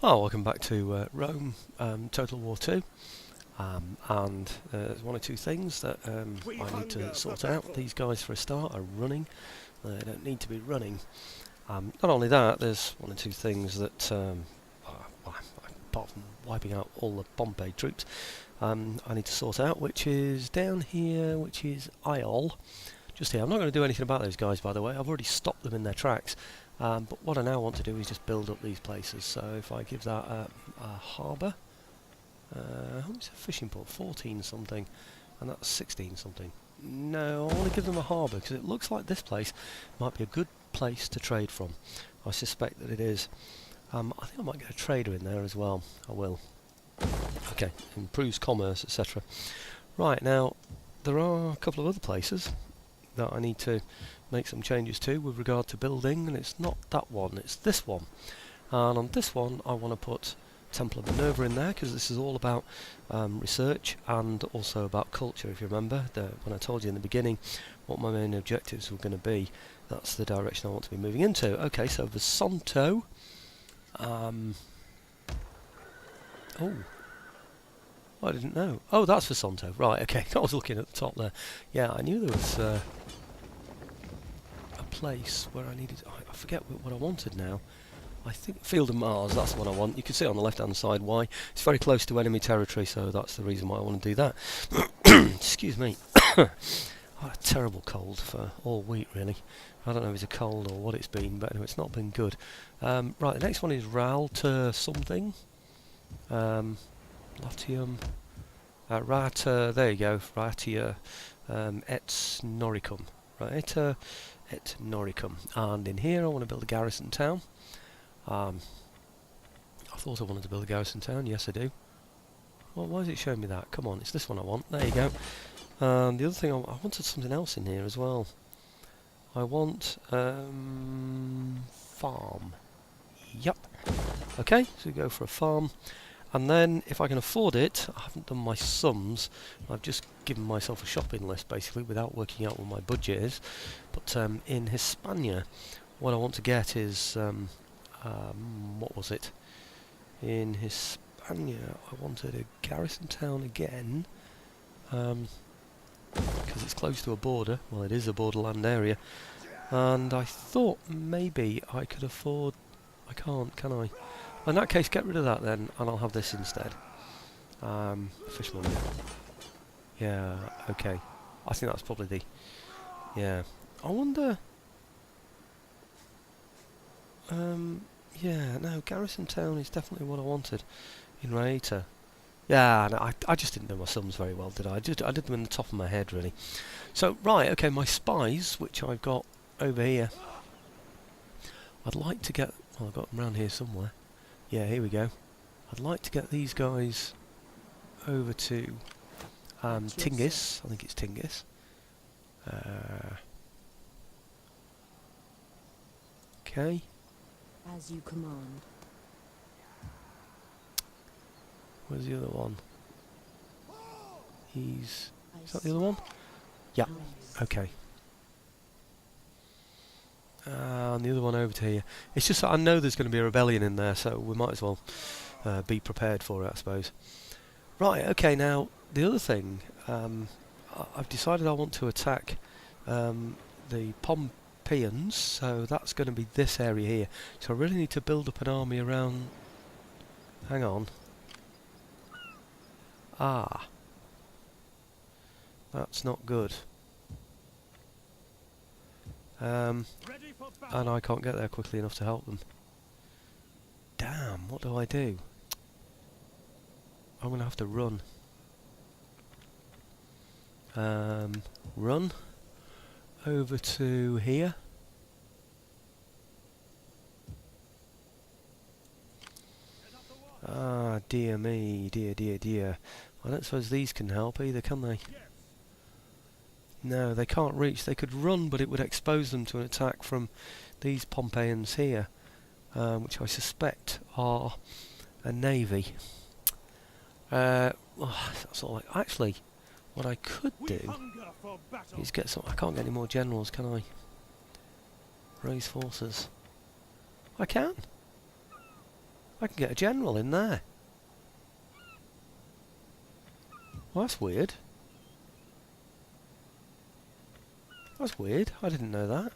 Oh, welcome back to Rome, Total War 2, and there's one or two things that I need to sort out. These guys, for a start, are running. They don't need to be running. Not only that, there's one or two things that, apart from wiping out all the Pompey troops, I need to sort out, which is down here, which is Iol. Just here. I'm not going to do anything about those guys, by the way. I've already stopped them in their tracks. But what I now want to do is just build up these places. So if I give that a harbour, how much is a fishing port? 14 something, and that's 16 something. No, I want to give them a harbour because it looks like this place might be a good place to trade from. I suspect that it is. I think I might get a trader in there as well. I will. Okay, improves commerce, etc. Right, now there are a couple of other places that I need to make some changes to with regard to building, and it's not that one, it's this one. And on this one I want to put Temple of Minerva in there because this is all about research and also about culture. If you remember when I told you in the beginning what my main objectives were going to be, that's the direction I want to be moving into. Okay, so Vesanto. Oh, I didn't know. Oh, that's Vesanto. Right, okay. I was looking at the top there. Yeah, I knew there was a place where I needed... I forget what I wanted now. I think Field of Mars, that's what I want. You can see on the left-hand side why. It's very close to enemy territory, so that's the reason why I want to do that. Excuse me. I had a terrible cold for all week, really. I don't know if it's a cold or what it's been, but anyway, it's not been good. Right, the next one is Ralta something. Latium. Rata, there you go. Ratia et Noricum. Rata et Noricum. And in here I want to build a garrison town. I thought I wanted to build a garrison town. Yes, I do. Well, why is it showing me that? Come on, it's this one I want. There you go. And the other thing, I wanted something else in here as well. I want farm. Yep. Okay, so we go for a farm. And then, if I can afford it, I haven't done my sums. I've just given myself a shopping list, basically, without working out what my budget is. But in Hispania, what I want to get is... what was it? In Hispania, I wanted a garrison town again. Because it's close to a border. Well, it is a borderland area. And I thought maybe I could afford... I can't, can I? In that case, get rid of that then, and I'll have this instead. Fishmonger. Yeah, okay. I think that's probably the... Yeah. I wonder... yeah, no, Garrison Town is definitely what I wanted in Raeta. Yeah, no, I just didn't know my sums very well, did I? I did them in the top of my head, really. So, right, okay, my spies, which I've got over here. I'd like to get... Well, I've got them around here somewhere. Yeah, here we go. I'd like to get these guys over to Tingis. I think it's Tingis. Okay. As you command. Where's the other one? Is that the other one? Yeah. Okay. And the other one over to here. It's just that I know there's going to be a rebellion in there, so we might as well be prepared for it, I suppose. Right, okay, now, the other thing, I've decided I want to attack the Pompeians, so that's going to be this area here. So I really need to build up an army around... Hang on. Ah. That's not good. And I can't get there quickly enough to help them. Damn, what do I do? I'm going to have to run. Run over to here. Ah, dear me, dear, dear, dear. I don't suppose these can help either, can they? No, they can't reach. They could run, but it would expose them to an attack from these Pompeians here, which I suspect are a navy. That's all. Actually, what I could do is get some... I can't get any more generals, can I? Raise forces. I can? I can get a general in there. Well, that's weird. That's weird. I didn't know that.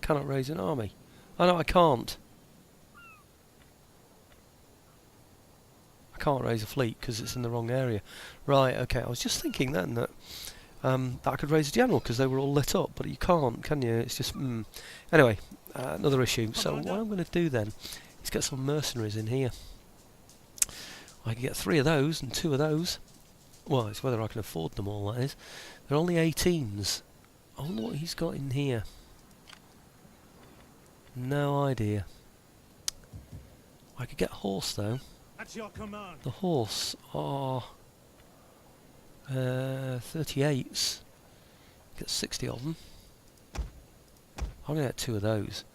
Cannot raise an army. Oh no, I can't. I can't raise a fleet because it's in the wrong area. Right, okay. I was just thinking then that that I could raise a general because they were all lit up, but you can't, can you? It's just... Anyway, another issue. So what I'm going to do then is get some mercenaries in here. I can get 3 of those and 2 of those. Well, it's whether I can afford them all, that is. They're only 18s. I wonder what he's got in here. No idea. I could get a horse though. At your command. The horse are 38s. Get 60 of them. I'm going to get 2 of those.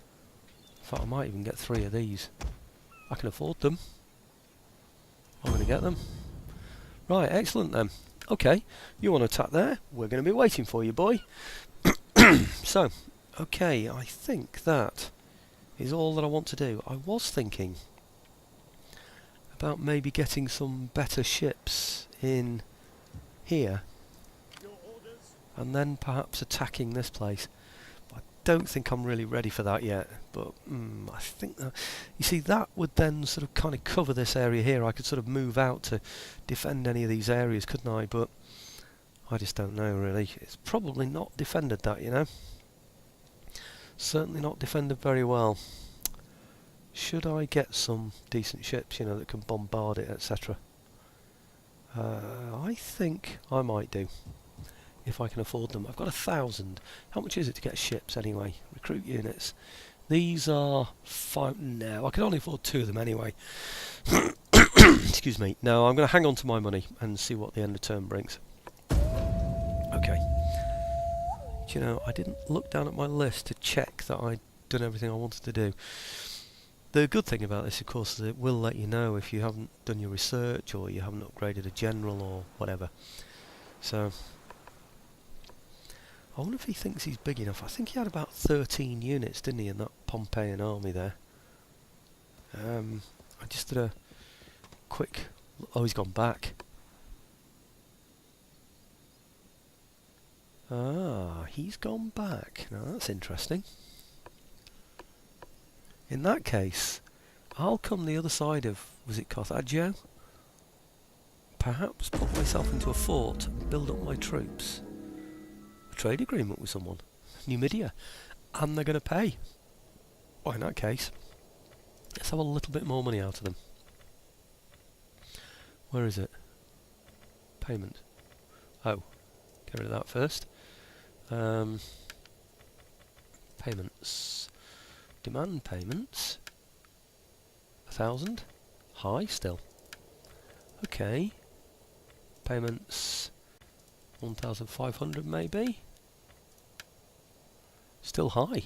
In fact, I might even get 3 of these. I can afford them. I'm going to get them. Right, excellent then. Okay, you want to attack there? We're going to be waiting for you, boy. So, okay, I think that is all that I want to do. I was thinking about maybe getting some better ships in here and then perhaps attacking this place. I don't think I'm really ready for that yet, but I think that, you see, that would then sort of kind of cover this area here. I could sort of move out to defend any of these areas, couldn't I? But I just don't know really. It's probably not defended, that, you know. Certainly not defended very well. Should I get some decent ships, you know, that can bombard it, etc.? I think I might do, if I can afford them. I've got 1,000. How much is it to get ships anyway? Recruit units. These are 5. No, I can only afford 2 of them anyway. Excuse me. No, I'm going to hang on to my money and see what the end of term brings. Okay. Do you know, I didn't look down at my list to check that I'd done everything I wanted to do. The good thing about this, of course, is it will let you know if you haven't done your research or you haven't upgraded a general or whatever. So, I wonder if he thinks he's big enough. I think he had about 13 units, didn't he, in that Pompeian army there. I just did a quick... Oh, he's gone back. Ah, he's gone back. Now, that's interesting. In that case, I'll come the other side of, was it Carthago? Perhaps put myself into a fort and build up my troops. A trade agreement with someone, Numidia, and they're going to pay. Well, in that case, let's have a little bit more money out of them. Where is it? Payment. Oh, get rid of that first. Payments. Demand payments. 1,000. High still. Okay. Payments. 1,500 maybe. Still high.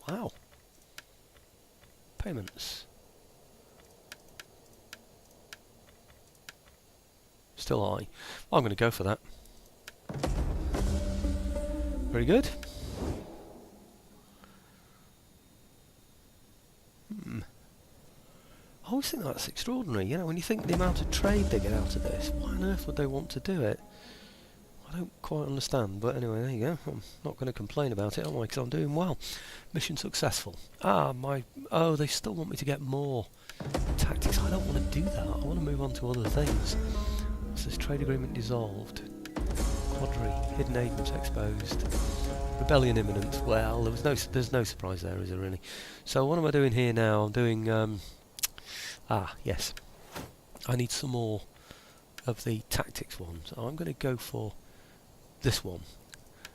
Wow. Payments. Still high. Well, I'm going to go for that. Very good. I always think that's extraordinary, you know, when you think the amount of trade they get out of this, why on earth would they want to do it? I don't quite understand, but anyway, there you go. I'm not going to complain about it, am I, because I'm doing well. Mission successful. Oh, they still want me to get more tactics. I don't want to do that. I want to move on to other things. What's this? Trade agreement dissolved. Quadri, hidden agents exposed. Rebellion imminent. Well, there's no surprise there, is there really? So what am I doing here now? I'm doing yes. I need some more of the tactics ones. I'm going to go for this one.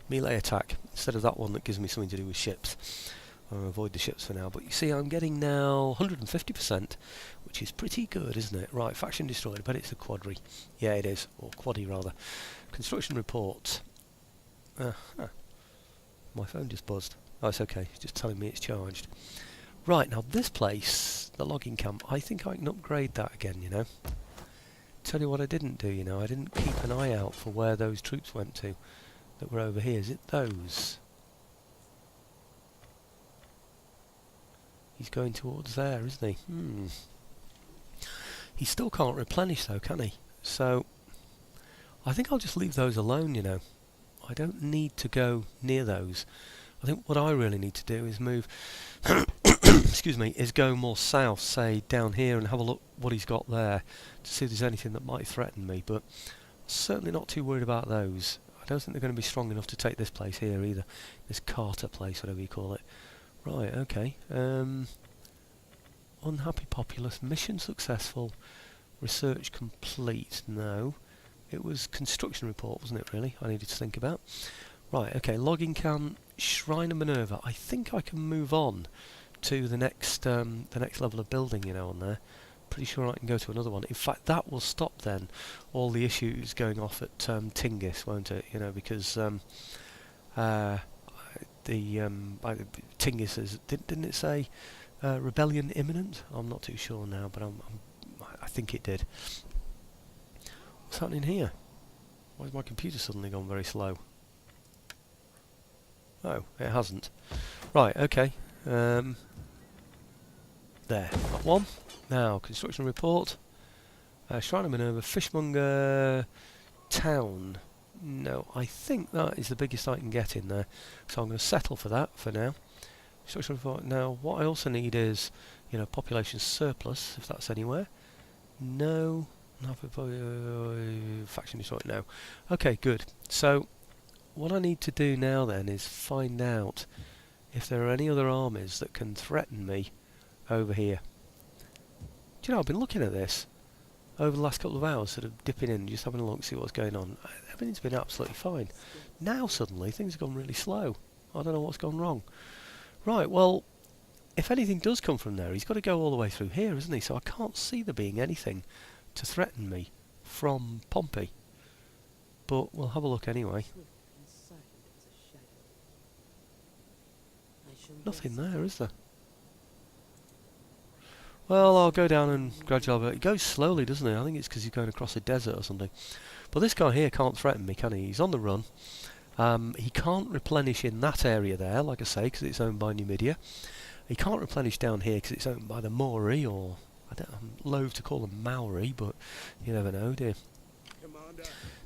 Melee attack, instead of that one that gives me something to do with ships. I'll avoid the ships for now. But you see, I'm getting now 150%, which is pretty good, isn't it? Right, faction destroyed. I bet it's a quadri. Yeah, it is. Or quaddy, rather. Construction report. My phone just buzzed. Oh, it's okay. It's just telling me it's charged. Right, now this place, the logging camp, I think I can upgrade that again, you know. Tell you what I didn't do, you know. I didn't keep an eye out for where those troops went to that were over here. Is it those? He's going towards there, isn't he? He still can't replenish though, can he? So I think I'll just leave those alone, you know. I don't need to go near those. I think what I really need to do is move excuse me, is go more south, say down here, and have a look what he's got there to see if there's anything that might threaten me, but certainly not too worried about those. I don't think they're going to be strong enough to take this place here either. This Carter place, whatever you call it. Right, okay. Unhappy populace, mission successful, research complete. No. It was construction report, wasn't it, really? I needed to think about. Right, okay, logging camp, Shrine of Minerva. I think I can move on to the next level of building, you know, on there. Pretty sure I can go to another one. In fact, that will stop then all the issues going off at Tingis, won't it? You know, because Tingis is, didn't it say rebellion imminent? I'm not too sure now, but I think it did. What's happening here? Why has my computer suddenly gone very slow? Oh, it hasn't. Right, okay. There, got one. Now, construction report. Shrine of Minerva, Fishmonger Town. No, I think that is the biggest I can get in there. So I'm going to settle for that for now. Construction report. Now, what I also need is, you know, population surplus, if that's anywhere. No. Faction destroyed. No. Okay, good. So, what I need to do now then is find out if there are any other armies that can threaten me over here. Do you know, I've been looking at this over the last couple of hours, sort of dipping in, just having a look, see what's going on. Everything's been absolutely fine. Now suddenly things have gone really slow. I don't know what's gone wrong. Right, well, if anything does come from there, he's got to go all the way through here, isn't he? So I can't see there being anything to threaten me from Pompey. But we'll have a look anyway. Nothing there, is there? Well, I'll go down and gradually... It goes slowly, doesn't it? I think it's because he's going across a desert or something. But this guy here can't threaten me, can he? He's on the run. He can't replenish in that area there, like I say, because it's owned by Numidia. He can't replenish down here because it's owned by the Maori, or... I'm loath to call them Maori, but you never know, do you? Commander.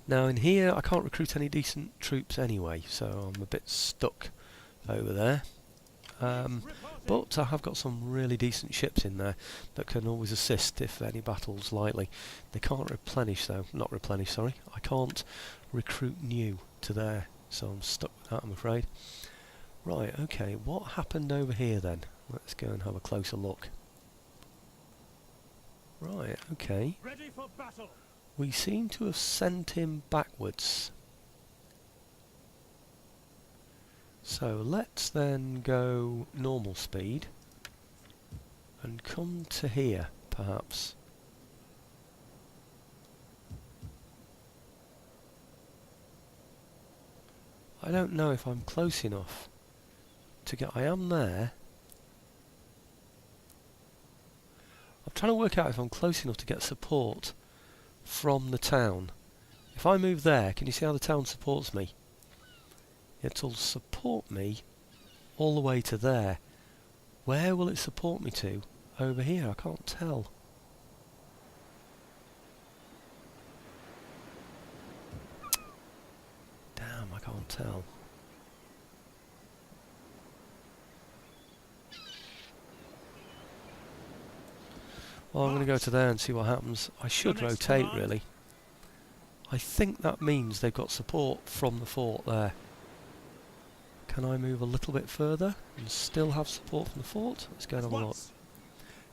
Now, in here, I can't recruit any decent troops anyway, so I'm a bit stuck over there. But I have got some really decent ships in there that can always assist if any battle's likely. They can't replenish though, not replenish, sorry. I can't recruit new to there, so I'm stuck with that, I'm afraid. Right, okay, what happened over here then? Let's go and have a closer look. Right, okay. Ready for battle. We seem to have sent him backwards. So let's then go normal speed and come to here, perhaps. I don't know if I'm close enough to get... I am there. I'm trying to work out if I'm close enough to get support from the town. If I move there, can you see how the town supports me? It'll support me all the way to there. Where will it support me to? Over here? I can't tell. Damn, I can't tell. Well, I'm going to go to there and see what happens. I should rotate, really. I think that means they've got support from the fort there. Can I move a little bit further and still have support from the fort? Let's go and have a look.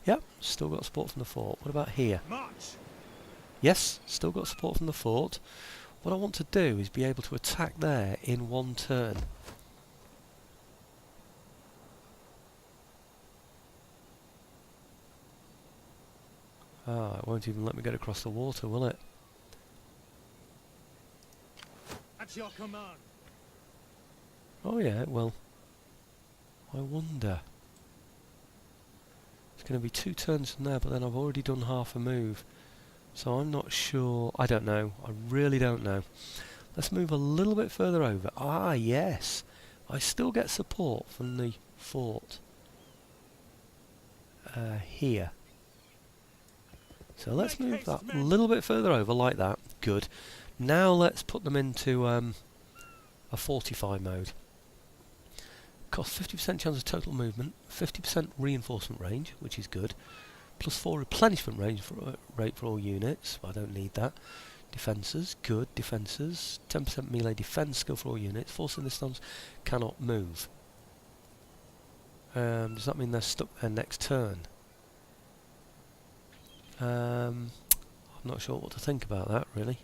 Yep, still got support from the fort. What about here? March. Yes, still got support from the fort. What I want to do is be able to attack there in one turn. Ah, it won't even let me get across the water, will it? At your command. Oh yeah, well, I wonder. It's going to be 2 turns from there, but then I've already done half a move. So I'm not sure. I don't know. I really don't know. Let's move a little bit further over. Ah, yes. I still get support from the fort. here. So let's move that a little bit further over like that. Good. Now let's put them into a fortify mode. Cost 50% chance of total movement, 50% reinforcement range, which is good, plus 4 replenishment range rate for all units. I don't need that. Defences, good. Defences, 10% melee defence skill for all units. Force in this stance cannot move. Does that mean they're stuck their next turn? I'm not sure what to think about that, really.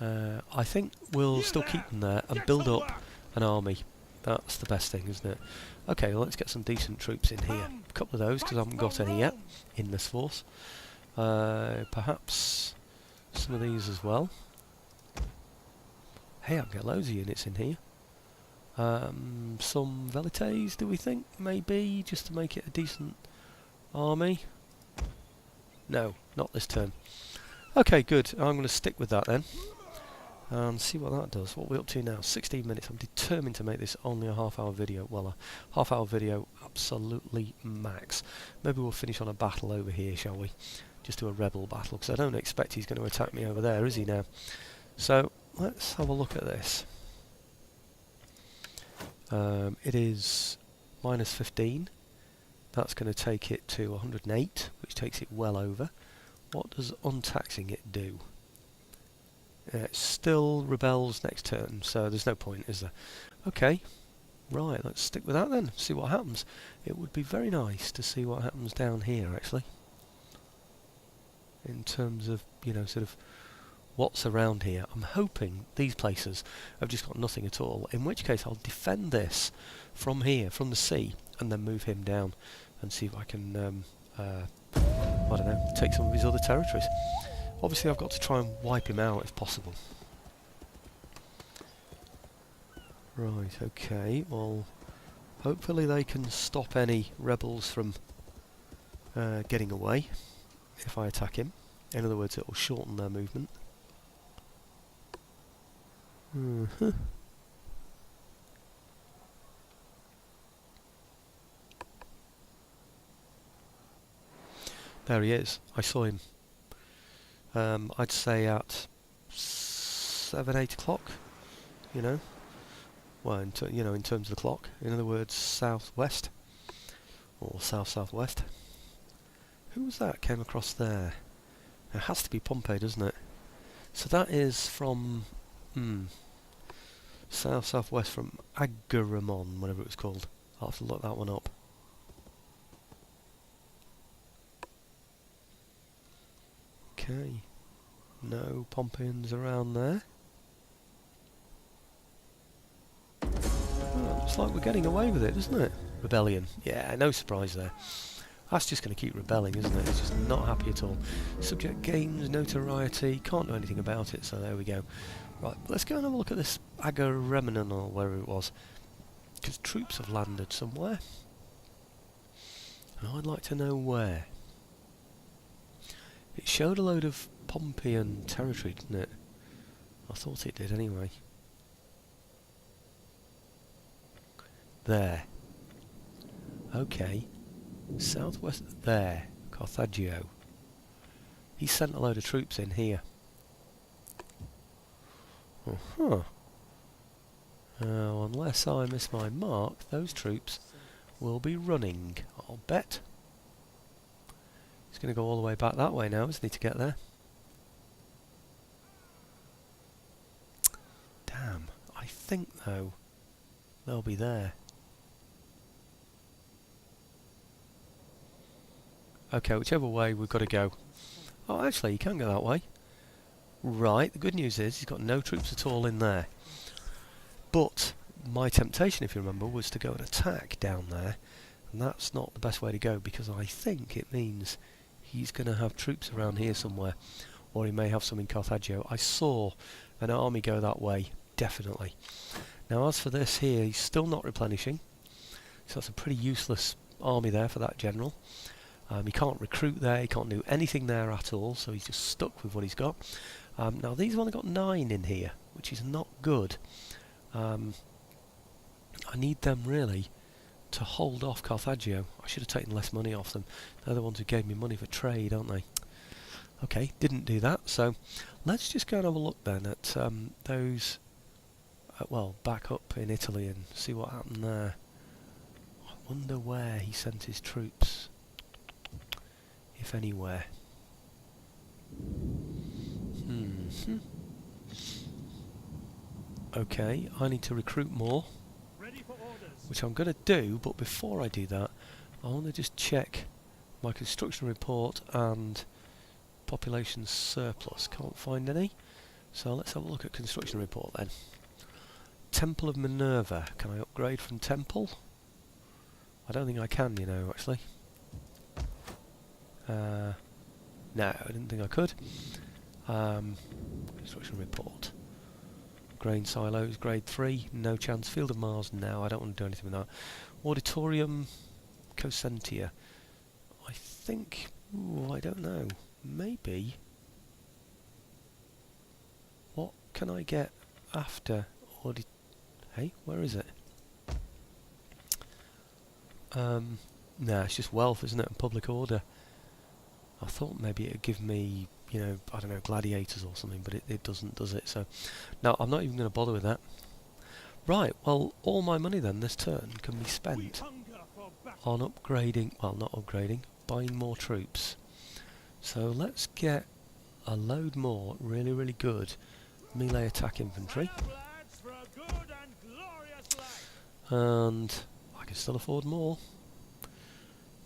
I think we'll still keep them there and build up an army. That's the best thing, isn't it? Okay, well, let's get some decent troops in here. A couple of those, because I haven't got any yet in this force. Perhaps some of these as well. Hey, I can get loads of units in here. Some velites, do we think? Maybe, just to make it a decent army. No, not this turn. Okay, good. I'm going to stick with that then. And see what that does. What are we up to now? 16 minutes. I'm determined to make this only a half-hour video. Well, a half-hour video, absolutely max. Maybe we'll finish on a battle over here, shall we? Just do a rebel battle, because I don't expect he's going to attack me over there, is he now? So, let's have a look at this. It is minus 15. That's going to take it to 108, which takes it well over. What does untaxing it do? It still rebels next turn, so there's no point, is there? Okay, right, let's stick with that then, see what happens. It would be very nice to see what happens down here, actually. In terms of, you know, sort of what's around here. I'm hoping these places have just got nothing at all, in which case I'll defend this from here, from the sea, and then move him down and see if I can, I don't know, take some of his other territories. Obviously I've got to try and wipe him out if possible. Right, okay, well, hopefully they can stop any rebels from getting away if I attack him. In other words, it will shorten their movement. There he is. I saw him. I'd say at 7, 8 o'clock, you know. Well, in terms of the clock. In other words, southwest or south-southwest. Who was that came across there? It has to be Pompey, doesn't it? So that is from south-southwest from Agaramon, whatever it was called. I'll have to look that one up. Okay, no Pompeians around there. Oh, looks like we're getting away with it, doesn't it? Rebellion. Yeah, no surprise there. That's just going to keep rebelling, isn't it? It's just not happy at all. Subject gains notoriety, can't do anything about it, so there we go. Right, let's go and have a look at this Agamemnon or wherever it was. Because troops have landed somewhere. And I'd like to know where. It showed a load of Pompeian territory, didn't it? I thought it did anyway. There. Okay. Southwest there. Carthagio. He sent a load of troops in here. Unless I miss my mark, those troops will be running, I'll bet. He's going to go all the way back that way now, isn't he, to get there? Damn, I think, though, they'll be there. Okay, whichever way, we've got to go. Oh, actually, you can go that way. Right, the good news is he's got no troops at all in there. But my temptation, if you remember, was to go and attack down there. And that's not the best way to go, because I think it means he's going to have troops around here somewhere, or he may have some in Carthagio. I saw an army go that way, definitely. Now as for this here, he's still not replenishing, so that's a pretty useless army there for that general. He can't recruit there, he can't do anything there at all, so he's just stuck with what he's got. Now these have only got 9 in here, which is not good. I need them really to hold off Carthagio. I should have taken less money off them. They're the ones who gave me money for trade, aren't they? Okay, didn't do that, so let's just go and have a look then at those, well, back up in Italy and see what happened there. I wonder where he sent his troops, if anywhere. Okay, I need to recruit more, Ready for orders. which I'm going to do, but before I do that, I want to just check my construction report and population surplus. Can't find any, so let's have a look at construction report then. Temple of Minerva, can I upgrade from Temple? I don't think I can, you know, actually. No, I didn't think I could. Construction report. Grain silos, grade 3, no chance. Field of Mars, no, I don't want to do anything with that. Auditorium, Cosentia. I think, ooh, I don't know. Maybe. What can I get after Hey, where is it? Nah, it's just wealth, isn't it, and public order. I thought maybe it'd give me, you know, I don't know, gladiators or something, but it doesn't, does it? So, no, I'm not even going to bother with that. Right, well, all my money then this turn can be spent on upgrading, well, not upgrading, buying more troops. So let's get a load more really, really good melee attack infantry. And I can still afford more.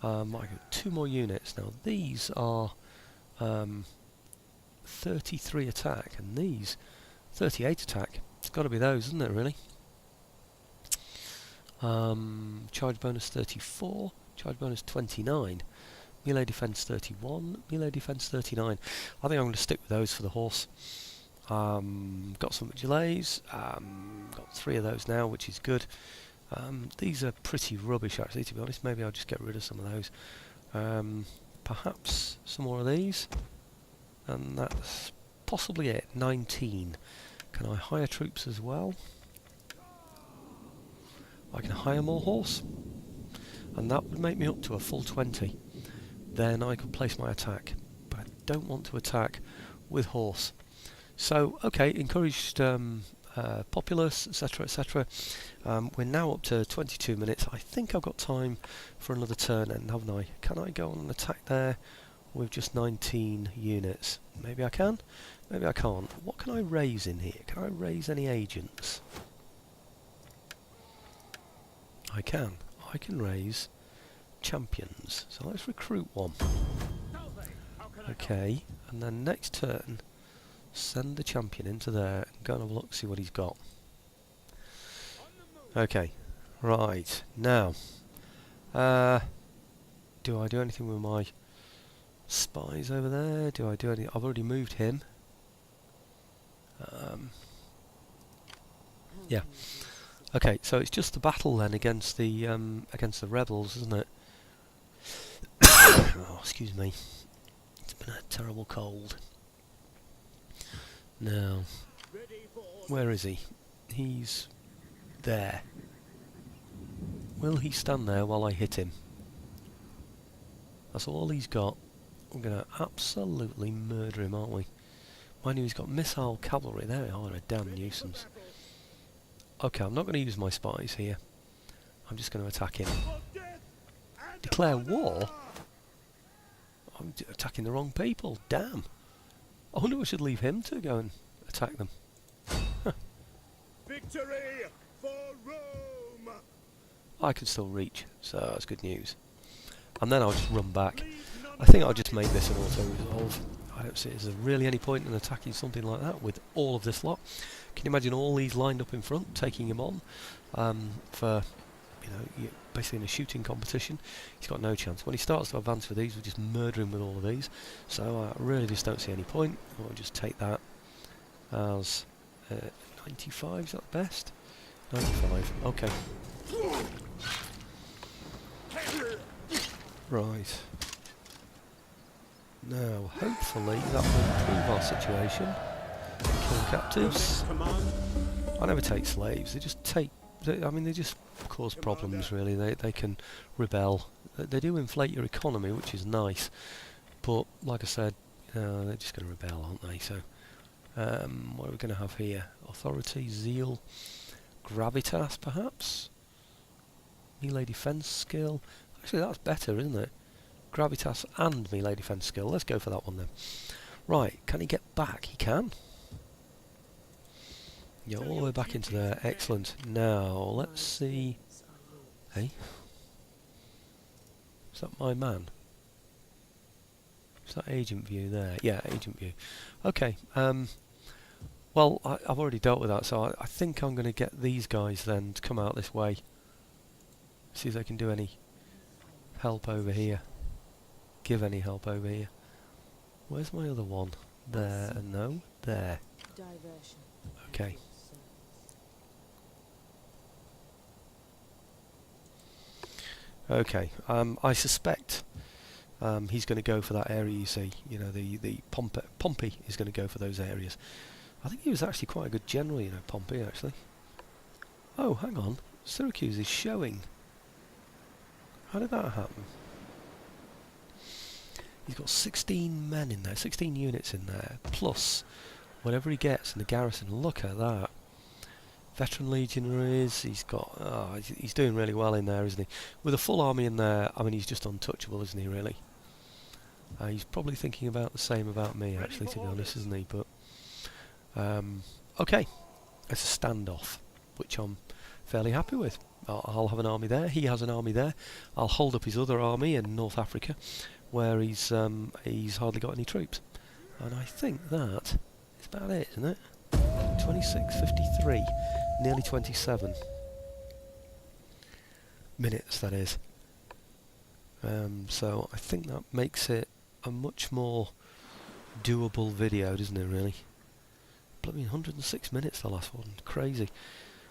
I got 2 more units now. These are 33 attack, and these 38 attack. It's got to be those, isn't it? Really. Charge bonus 34, charge bonus 29, melee defense 31, melee defense 39. I think I'm going to stick with those for the horse. Got some delays. Got 3 of those now, which is good. These are pretty rubbish actually, to be honest. Maybe I'll just get rid of some of those. Perhaps some more of these. And that's possibly it. 19. Can I hire troops as well? I can hire more horse. And that would make me up to a full 20. Then I could place my attack. But I don't want to attack with horse. So, okay, encouraged populace, etc, etc. We're now up to 22 minutes. I think I've got time for another turn then, haven't I? Can I go on an attack there with just 19 units? Maybe I can, maybe I can't. What can I raise in here? Can I raise any agents? I can. I can raise champions. So let's recruit one. Okay, and then next turn, send the champion into there and go and have a look, see what he's got. Okay, right, now, do I do anything with my spies over there? Do I do any? I've already moved him. Yeah. Okay, so it's just the battle then against the rebels, isn't it? Oh, excuse me. It's been a terrible cold. Now, where is he? He's there. Will he stand there while I hit him? That's all he's got. We're going to absolutely murder him, aren't we? Mind you, he's got missile cavalry. They are a damn nuisance. Okay, I'm not going to use my spies here. I'm just going to attack him. Declare war? I'm attacking the wrong people. Damn. I wonder if I should leave him to go and attack them. Victory for Rome! I can still reach, so that's good news. And then I'll just run back. I think I'll just make this an auto-resolve. I don't see there's really any point in attacking something like that with all of this lot. Can you imagine all these lined up in front, taking him on for, you know, basically in a shooting competition? He's got no chance. When he starts to advance with these, we just murder him with all of these. So I really just don't see any point. I'll just take that as 95, is that the best? 95, okay. Right. Now, hopefully that will improve our situation. Kill captives. I never take slaves. They just take. I mean, they just cause problems really. They can rebel. They do inflate your economy, which is nice, but like I said, they're just going to rebel, aren't they? So what are we going to have here? Authority, zeal, gravitas perhaps? Melee defense skill. Actually that's better, isn't it? Gravitas and melee defense skill. Let's go for that one then. Right, can he get back? He can. Yeah, all the way back into there. Excellent. Now, let's see. Hey? Is that my man? Is that agent view there? Yeah, agent view. Okay. Well, I've already dealt with that, so I think I'm going to get these guys then to come out this way. See if they can do any help over here. Give any help over here. Where's my other one? There and no. There. Okay. Okay. I suspect he's going to go for that area. You see, you know, the Pompey is going to go for those areas. I think he was actually quite a good general, you know, Pompey actually. Oh, hang on. Syracuse is showing. How did that happen? He's got 16 men in there, 16 units in there, plus whatever he gets in the garrison. Look at that. Veteran legionaries, he's got... Oh, he's doing really well in there, isn't he? With a full army in there, I mean, he's just untouchable, isn't he, really? He's probably thinking about the same about me, actually, to be honest, isn't he? But, okay, it's a standoff, which I'm fairly happy with. I'll have an army there, he has an army there. I'll hold up his other army in North Africa, where he's hardly got any troops. And I think that is about it, isn't it? 26:53, nearly 27 minutes, that is. So I think that makes it a much more doable video, doesn't it, really? Bloody 106 minutes, the last one. Crazy.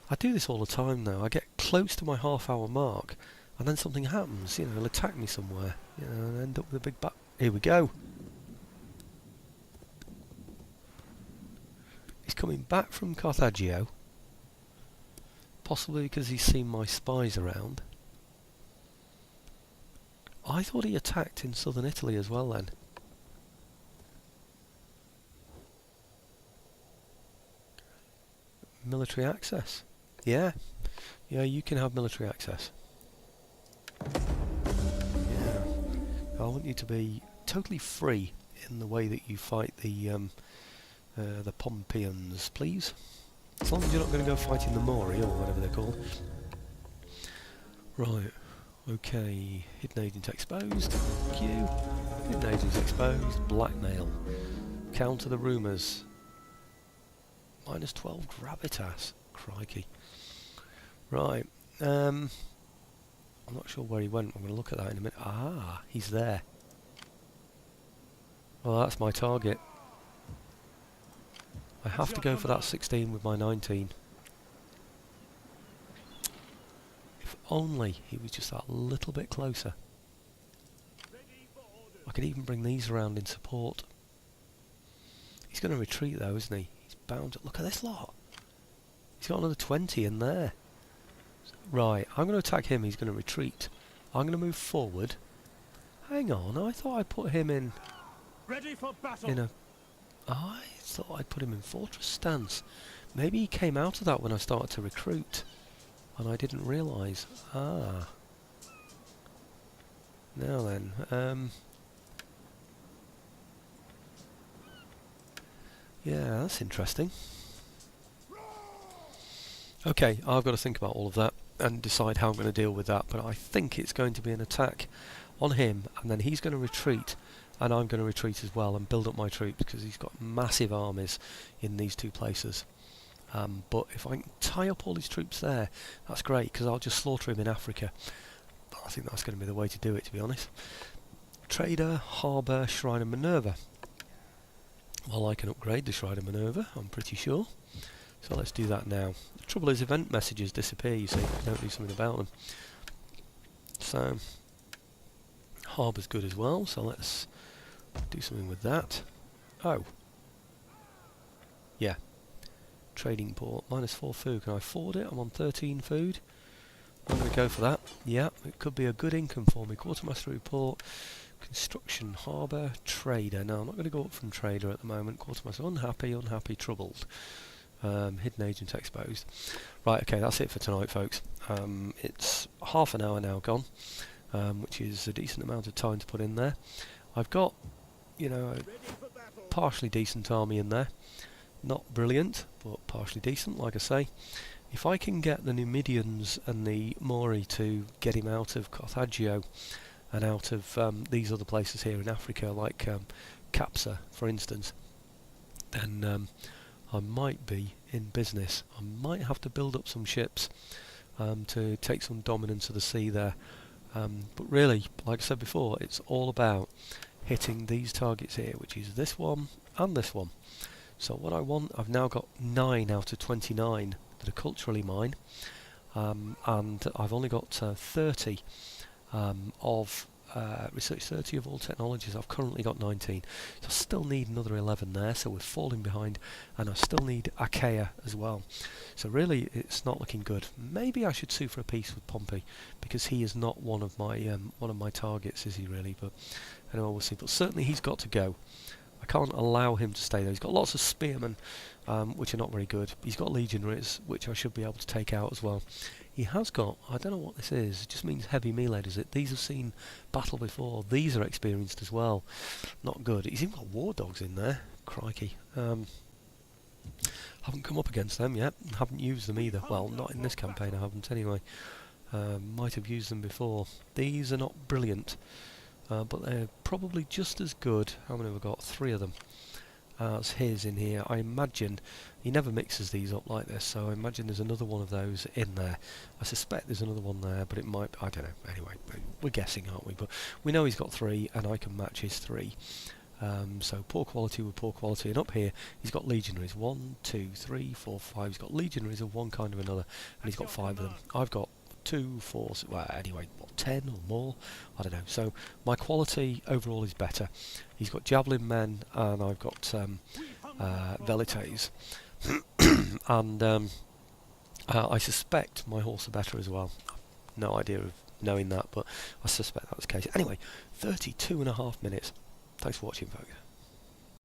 I do this all the time now. I get close to my half-hour mark, and then something happens. You know, he'll attack me somewhere. You know, and end up with a big back. Here we go. He's coming back from Carthagio, possibly because he's seen my spies around. I thought he attacked in southern Italy as well then. Military access. Yeah, you can have military access. Yeah, I want you to be totally free in the way that you fight the Pompeians, please. As long as you're not going to go fighting the Mori or whatever they're called. Right. Okay. Hidden agent exposed. Q. Hidden agents exposed. Blackmail. Counter the rumours. -12 gravitas. Crikey. Right. I'm not sure where he went. I'm going to look at that in a minute. Ah, he's there. Well, that's my target. I have to go for that 16 with my 19. If only he was just that little bit closer. I could even bring these around in support. He's going to retreat though, isn't he? He's bound to... Look at this lot. He's got another 20 in there. Right, I'm going to attack him. He's going to retreat. I'm going to move forward. Hang on, I thought I put him in... Ready for battle. In a... I thought I'd put him in fortress stance. Maybe he came out of that when I started to recruit, and I didn't realise. Ah. Now then, yeah, that's interesting. Okay, I've got to think about all of that and decide how I'm going to deal with that, but I think it's going to be an attack on him, and then he's going to retreat, and I'm going to retreat as well and build up my troops, because he's got massive armies in these two places. But if I can tie up all his troops there, that's great, because I'll just slaughter him in Africa. I think that's going to be the way to do it, to be honest. Trader, Harbour, Shrine of Minerva. Well, I can upgrade the Shrine of Minerva, I'm pretty sure. So let's do that now. The trouble is, event messages disappear, you see, if you don't do something about them. So, Harbour's good as well, so let's do something with that. Oh. Yeah. Trading port, -4 food. Can I afford it? I'm on 13 food. I'm going to go for that. Yeah, it could be a good income for me. Quartermaster report, construction, harbour, trader. No, I'm not going to go up from trader at the moment. Quartermaster, unhappy, troubled. Hidden agent exposed. Right, okay, that's it for tonight, folks. It's half an hour now gone, which is a decent amount of time to put in there. I've got, you know, a partially decent army in there. Not brilliant, but partially decent, like I say. If I can get the Numidians and the Mori to get him out of Carthagio and out of these other places here in Africa, like Capsa, for instance, then I might be in business. I might have to build up some ships to take some dominance of the sea there. But really, like I said before, it's all about hitting these targets here, which is this one and this one. So what I want, I've now got 9 out of 29 that are culturally mine, and I've only got 30 of research 30 of all technologies. I've currently got 19, so I still need another 11 there, so we're falling behind, and I still need Achaia as well. So really it's not looking good. Maybe I should sue for a peace with Pompey, because he is not one of my targets, is he really? But anyway, we'll see. But certainly he's got to go. I can't allow him to stay there. He's got lots of spearmen, which are not very good. He's got legionaries, which I should be able to take out as well. He has got, I don't know what this is, it just means heavy melee, does it? These have seen battle before. These are experienced as well. Not good. He's even got war dogs in there. Crikey. Haven't come up against them yet. Haven't used them either. Well, not in this campaign I haven't anyway. Might have used them before. These are not brilliant. But they're probably just as good. How many have I got? 3 of them. As his in here. I imagine he never mixes these up like this, so I imagine there's another one of those in there. I suspect there's another one there, but it might, I don't know. Anyway, we're guessing, aren't we? But we know he's got 3, and I can match his 3. So poor quality with poor quality, and up here he's got legionaries. 1, 2, 3, 4, 5. He's got legionaries of one kind or another, and he's got 5 of them. I've got 2, 4, well, anyway, what, 10 or more? I don't know. So my quality overall is better. He's got javelin men, and I've got velites. And I suspect my horse are better as well. No idea of knowing that, but I suspect that's the case. Anyway, 32.5 minutes. Thanks for watching, folks.